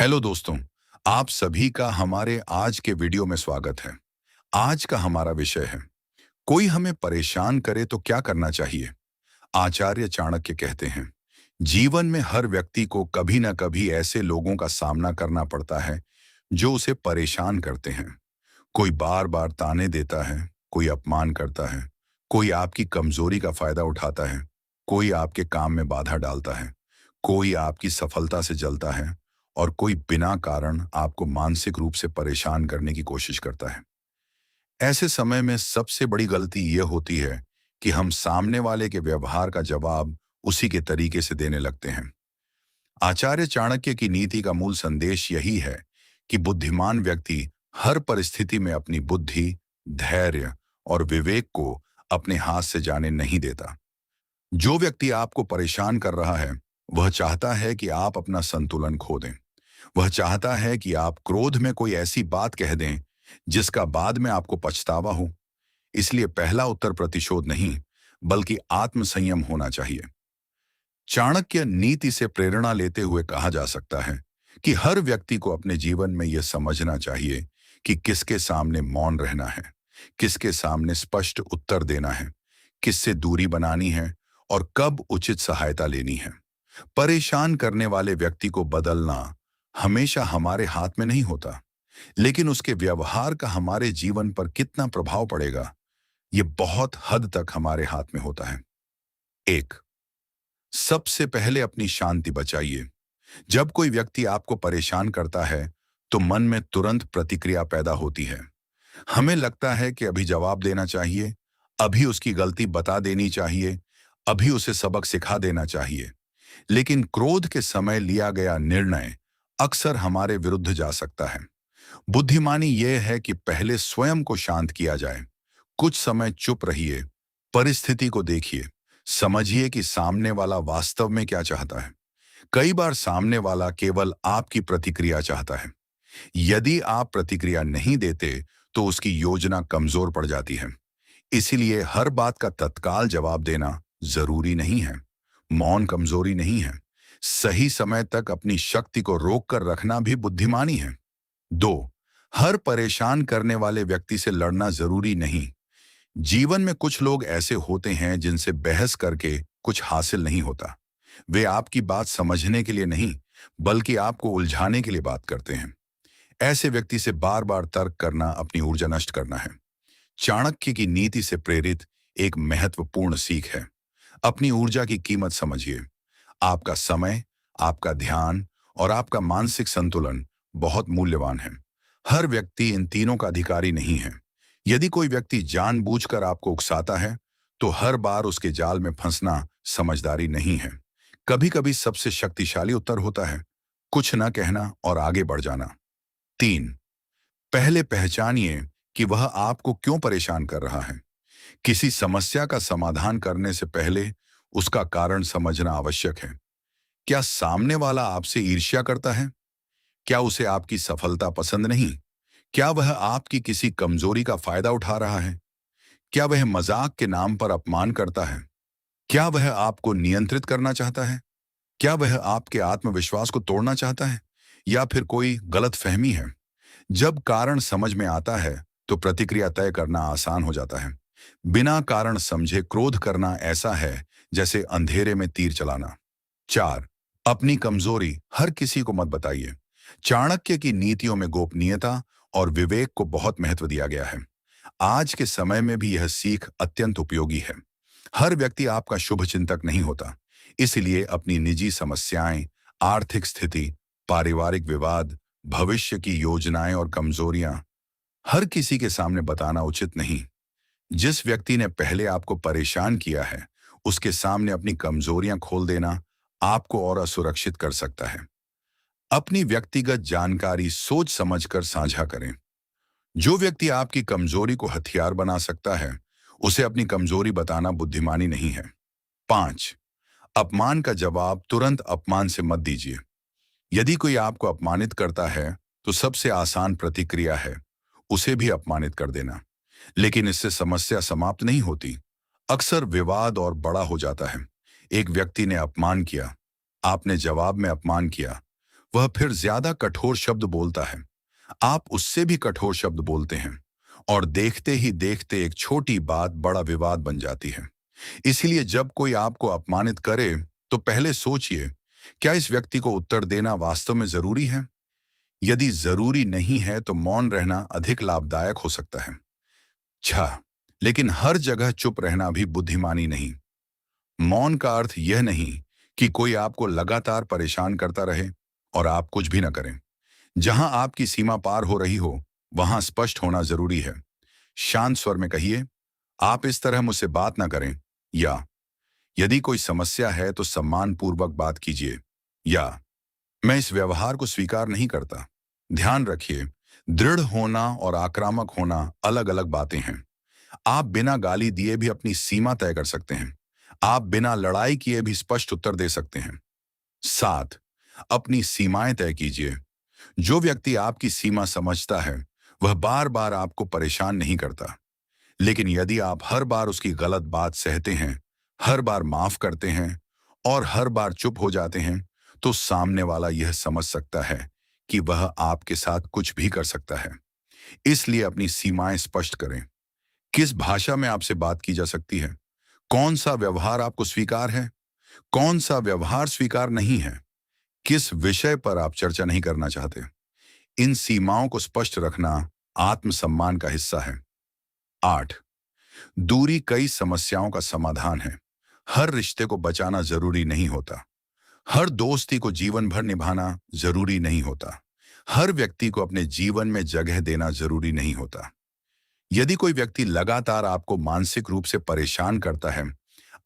Hello दोस्तों, आप सभी का हमारे आज के वीडियो में स्वागत है। आज का हमारा विषय है, कोई हमें परेशान करे तो क्या करना चाहिए। आचार्य चाणक्य कहते हैं, जीवन में हर व्यक्ति को कभी न कभी ऐसे लोगों का सामना करना पड़ता है जो उसे परेशान करते हैं। कोई बार बार ताने देता है, कोई अपमान करता है, कोई आपकी कमजोरी का फायदा उठाता है, कोई आपके काम में बाधा डालता है, कोई आपकी सफलता से जलता है और कोई बिना कारण आपको मानसिक रूप से परेशान करने की कोशिश करता है। ऐसे समय में सबसे बड़ी गलती यह होती है कि हम सामने वाले के व्यवहार का जवाब उसी के तरीके से देने लगते हैं। आचार्य चाणक्य की नीति का मूल संदेश यही है कि बुद्धिमान व्यक्ति हर परिस्थिति में अपनी बुद्धि, धैर्य और विवेक को अपने हाथ से जाने नहीं देता। जो व्यक्ति आपको परेशान कर रहा है, वह चाहता है कि आप अपना संतुलन खो दें। वह चाहता है कि आप क्रोध में कोई ऐसी बात कह दें जिसका बाद में आपको पछतावा हो। इसलिए पहला उत्तर प्रतिशोध नहीं, बल्कि आत्मसंयम होना चाहिए। चाणक्य नीति से प्रेरणा लेते हुए कहा जा सकता है कि हर व्यक्ति को अपने जीवन में यह समझना चाहिए कि किसके सामने मौन रहना है, किसके सामने स्पष्ट उत्तर देना है, किससे दूरी बनानी है और कब उचित सहायता लेनी है। परेशान करने वाले व्यक्ति को बदलना हमेशा हमारे हाथ में नहीं होता, लेकिन उसके व्यवहार का हमारे जीवन पर कितना प्रभाव पड़ेगा, ये बहुत हद तक हमारे हाथ में होता है। एक, सबसे पहले अपनी शांति बचाइए। जब कोई व्यक्ति आपको परेशान करता है, तो मन में तुरंत प्रतिक्रिया पैदा होती है। हमें लगता है कि अभी जवाब देना चाहिए, अभी उसकी गलती बता देनी चाहिए, अभी उसे सबक सिखा देना चाहिए। लेकिन क्रोध के समय लिया गया निर्णय अक्सर हमारे विरुद्ध जा सकता है। बुद्धिमानी यह है कि पहले स्वयं को शांत किया जाए। कुछ समय चुप रहिए, परिस्थिति को देखिए, समझिए कि सामने वाला वास्तव में क्या चाहता है। कई बार सामने वाला केवल आपकी प्रतिक्रिया चाहता है। यदि आप प्रतिक्रिया नहीं देते, तो उसकी योजना कमजोर पड़ जाती है। इसीलिए हर बात का तत्काल जवाब देना जरूरी नहीं है। मौन कमजोरी नहीं है। सही समय तक अपनी शक्ति को रोक कर रखना भी बुद्धिमानी है। दो, हर परेशान करने वाले व्यक्ति से लड़ना जरूरी नहीं। जीवन में कुछ लोग ऐसे होते हैं जिनसे बहस करके कुछ हासिल नहीं होता। वे आपकी बात समझने के लिए नहीं, बल्कि आपको उलझाने के लिए बात करते हैं। ऐसे व्यक्ति से बार बार तर्क करना अपनी ऊर्जा नष्ट करना है। चाणक्य की नीति से प्रेरित एक महत्वपूर्ण सीख है, अपनी ऊर्जा की कीमत समझिए। आपका समय, आपका ध्यान और आपका मानसिक संतुलन बहुत मूल्यवान है। हर व्यक्ति इन तीनों का अधिकारी नहीं है। यदि कोई व्यक्ति जानबूझकर आपको उकसाता है, तो हर बार उसके जाल में फंसना समझदारी नहीं है। कभी कभी सबसे शक्तिशाली उत्तर होता है कुछ न कहना और आगे बढ़ जाना। तीन, पहले पहचानिए कि वह आपको क्यों परेशान कर रहा है। किसी समस्या का समाधान करने से पहले उसका कारण समझना आवश्यक है। क्या सामने वाला आपसे ईर्ष्या करता है? क्या उसे आपकी सफलता पसंद नहीं? क्या वह आपकी किसी कमजोरी का फायदा उठा रहा है? क्या वह मजाक के नाम पर अपमान करता है? क्या वह आपको नियंत्रित करना चाहता है? क्या वह आपके आत्मविश्वास को तोड़ना चाहता है? या फिर कोई गलतफहमी है? जब कारण समझ में आता है, तो प्रतिक्रिया तय करना आसान हो जाता है। बिना कारण समझे क्रोध करना ऐसा है जैसे अंधेरे में तीर चलाना। चार, अपनी कमजोरी हर किसी को मत बताइए। चाणक्य की नीतियों में गोपनीयता और विवेक को बहुत महत्व दिया गया है। आज के समय में भी यह सीख अत्यंत उपयोगी है। हर व्यक्ति आपका शुभचिंतक नहीं होता। इसलिए अपनी निजी समस्याएं, आर्थिक स्थिति, पारिवारिक विवाद, भविष्य की योजनाएं और कमजोरियां हर किसी के सामने बताना उचित नहीं। जिस व्यक्ति ने पहले आपको परेशान किया है, उसके सामने अपनी कमजोरियां खोल देना आपको और असुरक्षित कर सकता है। अपनी व्यक्तिगत जानकारी सोच समझकर साझा करें। जो व्यक्ति आपकी कमजोरी को हथियार बना सकता है, उसे अपनी कमजोरी बताना बुद्धिमानी नहीं है। पांच, अपमान का जवाब तुरंत अपमान से मत दीजिए। यदि कोई आपको अपमानित करता है, तो सबसे आसान प्रतिक्रिया है उसे भी अपमानित कर देना। लेकिन इससे समस्या समाप्त नहीं होती। अक्सर विवाद और बड़ा हो जाता है। एक व्यक्ति ने अपमान किया, आपने जवाब में अपमान किया। वह फिर ज्यादा कठोर शब्द बोलता है। आप उससे भी कठोर शब्द बोलते हैं और देखते ही देखते एक छोटी बात बड़ा विवाद बन जाती है। इसीलिए जब कोई आपको अपमानित करे तो पहले सोचिए, क्या इस व्यक्ति को उत्तर देना वास्तव में जरूरी है? यदि जरूरी नहीं है तो मौन रहना अधिक लाभदायक हो सकता है। छह, लेकिन हर जगह चुप रहना भी बुद्धिमानी नहीं। मौन का अर्थ यह नहीं कि कोई आपको लगातार परेशान करता रहे और आप कुछ भी न करें। जहां आपकी सीमा पार हो रही हो, वहां स्पष्ट होना जरूरी है। शांत स्वर में कहिए, आप इस तरह मुझसे बात ना करें, या यदि कोई समस्या है तो सम्मानपूर्वक बात कीजिए, या मैं इस व्यवहार को स्वीकार नहीं करता। ध्यान रखिए, दृढ़ होना और आक्रामक होना अलग अलग बातें हैं। आप बिना गाली दिए भी अपनी सीमा तय कर सकते हैं। आप बिना लड़ाई किए भी स्पष्ट उत्तर दे सकते हैं। 7, अपनी सीमाएं तय कीजिए। जो व्यक्ति आपकी सीमा समझता है, वह बार बार आपको परेशान नहीं करता। लेकिन यदि आप हर बार उसकी गलत बात सहते हैं, हर बार माफ करते हैं और हर बार चुप हो जाते हैं, तो सामने वाला यह समझ सकता है कि वह आपके साथ कुछ भी कर सकता है। इसलिए अपनी सीमाएं स्पष्ट करें। किस भाषा में आपसे बात की जा सकती है? कौन सा व्यवहार आपको स्वीकार है? कौन सा व्यवहार स्वीकार नहीं है? किस विषय पर आप चर्चा नहीं करना चाहते? इन सीमाओं को स्पष्ट रखना आत्मसम्मान का हिस्सा है। 8, दूरी कई समस्याओं का समाधान है। हर रिश्ते को बचाना जरूरी नहीं होता। हर दोस्ती को जीवन भर निभाना जरूरी नहीं होता। हर व्यक्ति को अपने जीवन में जगह देना जरूरी नहीं होता। यदि कोई व्यक्ति लगातार आपको मानसिक रूप से परेशान करता है,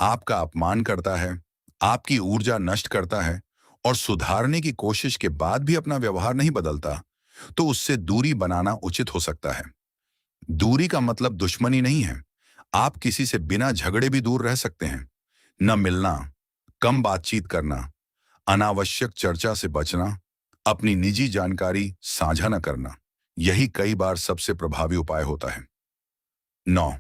आपका अपमान करता है, आपकी ऊर्जा नष्ट करता है और सुधारने की कोशिश के बाद भी अपना व्यवहार नहीं बदलता, तो उससे दूरी बनाना उचित हो सकता है। दूरी का मतलब दुश्मनी नहीं है। आप किसी से बिना झगड़े भी दूर रह सकते हैं। न मिलना, कम बातचीत करना, अनावश्यक चर्चा से बचना, अपनी निजी जानकारी साझा न करना, यही कई बार सबसे प्रभावी उपाय होता है। 9,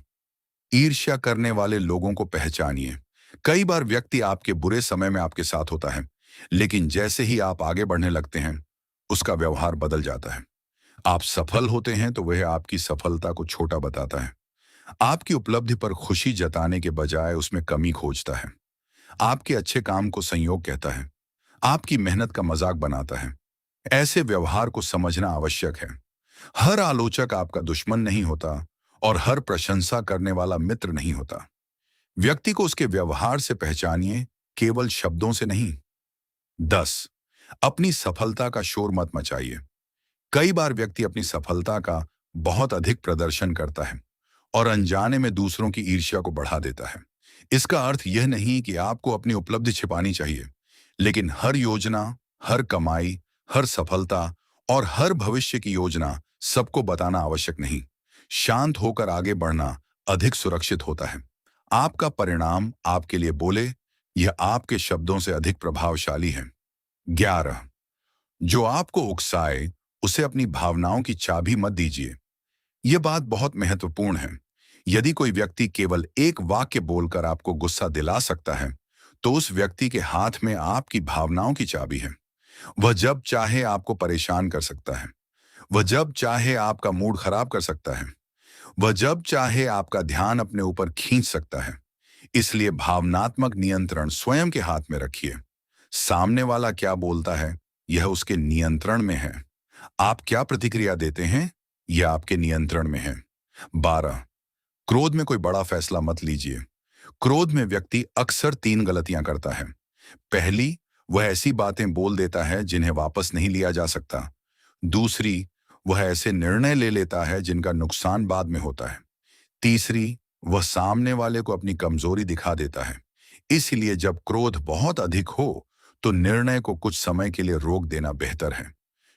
ईर्ष्या करने वाले लोगों को पहचानिए। कई बार व्यक्ति आपके बुरे समय में आपके साथ होता है, लेकिन जैसे ही आप आगे बढ़ने लगते हैं, उसका व्यवहार बदल जाता है। आप सफल होते हैं तो वह आपकी सफलता को छोटा बताता है। आपकी उपलब्धि पर खुशी जताने के बजाय उसमें कमी खोजता है। आपके अच्छे काम को संयोग कहता है। आपकी मेहनत का मजाक बनाता है। ऐसे व्यवहार को समझना आवश्यक है। हर आलोचक आपका दुश्मन नहीं होता और हर प्रशंसा करने वाला मित्र नहीं होता। व्यक्ति को उसके व्यवहार से पहचानिए, केवल शब्दों से नहीं। 10, अपनी सफलता का शोर मत मचाइए। कई बार व्यक्ति अपनी सफलता का बहुत अधिक प्रदर्शन करता है और अनजाने में दूसरों की ईर्ष्या को बढ़ा देता है। इसका अर्थ यह नहीं कि आपको अपनी उपलब्धि छिपानी चाहिए, लेकिन हर योजना, हर कमाई, हर सफलता और हर भविष्य की योजना सबको बताना आवश्यक नहीं। शांत होकर आगे बढ़ना अधिक सुरक्षित होता है। आपका परिणाम आपके लिए बोले, यह आपके शब्दों से अधिक प्रभावशाली है। 11, जो आपको उकसाए उसे अपनी भावनाओं की चाबी मत दीजिए। यह बात बहुत महत्वपूर्ण है। यदि कोई व्यक्ति केवल एक वाक्य बोलकर आपको गुस्सा दिला सकता है, तो उस व्यक्ति के हाथ में आपकी भावनाओं की चाबी है। वह जब चाहे आपको परेशान कर सकता है। वह जब चाहे आपका मूड खराब कर सकता है। वह जब चाहे आपका ध्यान अपने ऊपर खींच सकता है। इसलिए भावनात्मक नियंत्रण स्वयं के हाथ में रखिए। सामने वाला क्या बोलता है, यह उसके नियंत्रण में है। आप क्या प्रतिक्रिया देते हैं, यह आपके नियंत्रण में है। 12, क्रोध में कोई बड़ा फैसला मत लीजिए। क्रोध में व्यक्ति अक्सर 3 गलतियां करता है। पहली, वह ऐसी बातें बोल देता है जिन्हें वापस नहीं लिया जा सकता। दूसरी, वह ऐसे निर्णय ले लेता है जिनका नुकसान बाद में होता है। तीसरी, वह सामने वाले को अपनी कमजोरी दिखा देता है। इसलिए जब क्रोध बहुत अधिक हो, तो निर्णय को कुछ समय के लिए रोक देना बेहतर है।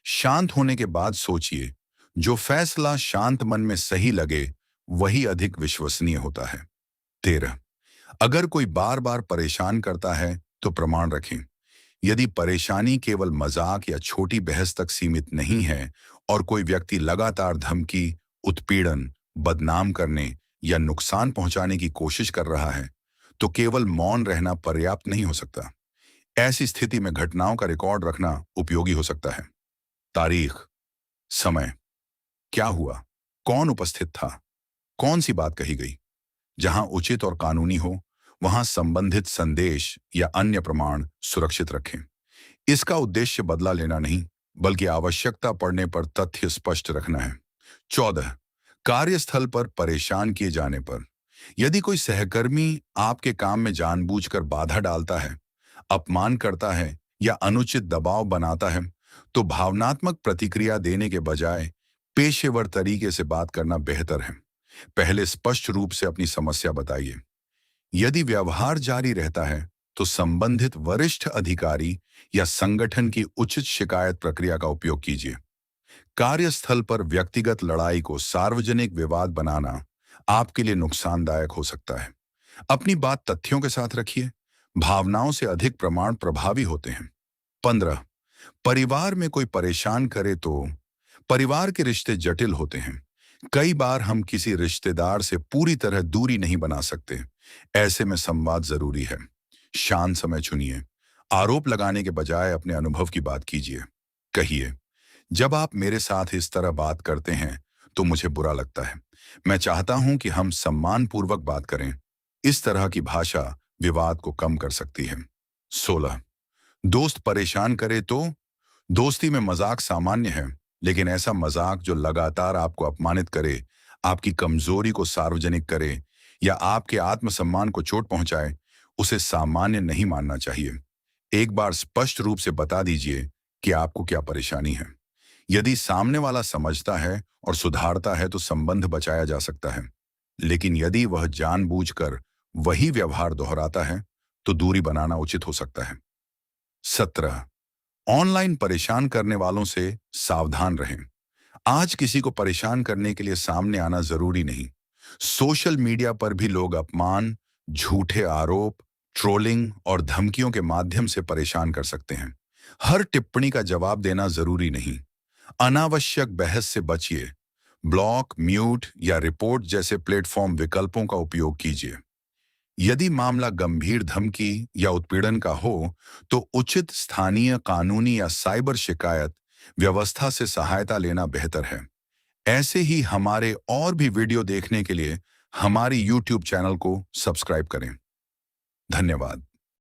शांत होने के बाद सोचिए, जो फैसला शांत मन में सही लगे, वही अधिक विश्वसनीय होता है। 13, अगर कोई बार बार परेशान करता है, तो प्रमाण रखें। यदि परेशानी केवल मजाक या छोटी बहस तक सीमित नहीं है और कोई व्यक्ति लगातार धमकी, उत्पीड़न, बदनाम करने या नुकसान पहुंचाने की कोशिश कर रहा है, तो केवल मौन रहना पर्याप्त नहीं हो सकता। ऐसी स्थिति में घटनाओं का रिकॉर्ड रखना उपयोगी हो सकता है। तारीख, समय, क्या हुआ, कौन उपस्थित था, कौन सी बात कही गई। जहां उचित और कानूनी हो, वहां संबंधित संदेश या अन्य प्रमाण सुरक्षित रखें। इसका उद्देश्य बदला लेना नहीं, बल्कि आवश्यकता पड़ने पर तथ्य स्पष्ट रखना है। 14, कार्यस्थल पर परेशान किए जाने पर। यदि कोई सहकर्मी आपके काम में जानबूझकर बाधा डालता है, अपमान करता है या अनुचित दबाव बनाता है, तो भावनात्मक प्रतिक्रिया देने के बजाय पेशेवर तरीके से बात करना बेहतर है। पहले स्पष्ट रूप से अपनी समस्या बताइए। यदि व्यवहार जारी रहता है, तो संबंधित वरिष्ठ अधिकारी या संगठन की उचित शिकायत प्रक्रिया का उपयोग कीजिए। कार्यस्थल पर व्यक्तिगत लड़ाई को सार्वजनिक विवाद बनाना आपके लिए नुकसानदायक हो सकता है। अपनी बात तथ्यों के साथ रखिए। भावनाओं से अधिक प्रमाण प्रभावी होते हैं। 15, परिवार में कोई परेशान करे तो। परिवार के रिश्ते जटिल होते हैं। कई बार हम किसी रिश्तेदार से पूरी तरह दूरी नहीं बना सकते। ऐसे में संवाद जरूरी है। शांत समय चुनिए। आरोप लगाने के बजाय अपने अनुभव की बात कीजिए। कहिए, जब आप मेरे साथ इस तरह बात करते हैं तो मुझे बुरा लगता है। मैं चाहता हूं कि हम सम्मानपूर्वक बात करें। इस तरह की भाषा विवाद को कम कर सकती है। 16, दोस्त परेशान करे तो। दोस्ती में मजाक सामान्य है, लेकिन ऐसा मजाक जो लगातार आपको अपमानित करे, आपकी कमजोरी को सार्वजनिक करे या आपके आत्मसम्मान को चोट पहुंचाए, उसे सामान्य नहीं मानना चाहिए। एक बार स्पष्ट रूप से बता दीजिए कि आपको क्या परेशानी है। यदि सामने वाला समझता है और सुधारता है तो संबंध बचाया जा सकता है। लेकिन यदि वह जानबूझकर वही व्यवहार दोहराता है, तो दूरी बनाना उचित हो सकता है। 17, ऑनलाइन परेशान करने वालों से सावधान रहें। आज किसी को परेशान करने के लिए सामने आना जरूरी नहीं। सोशल मीडिया पर भी लोग अपमान, झूठे आरोप, ट्रोलिंग और धमकियों के माध्यम से परेशान कर सकते हैं। हर टिप्पणी का जवाब देना जरूरी नहीं। अनावश्यक बहस से बचिए। ब्लॉक, म्यूट या रिपोर्ट जैसे प्लेटफॉर्म विकल्पों का उपयोग कीजिए। यदि मामला गंभीर धमकी या उत्पीड़न का हो, तो उचित स्थानीय कानूनी या साइबर शिकायत व्यवस्था से सहायता लेना बेहतर है। ऐसे ही हमारे और भी वीडियो देखने के लिए हमारी YouTube चैनल को सब्सक्राइब करें। धन्यवाद।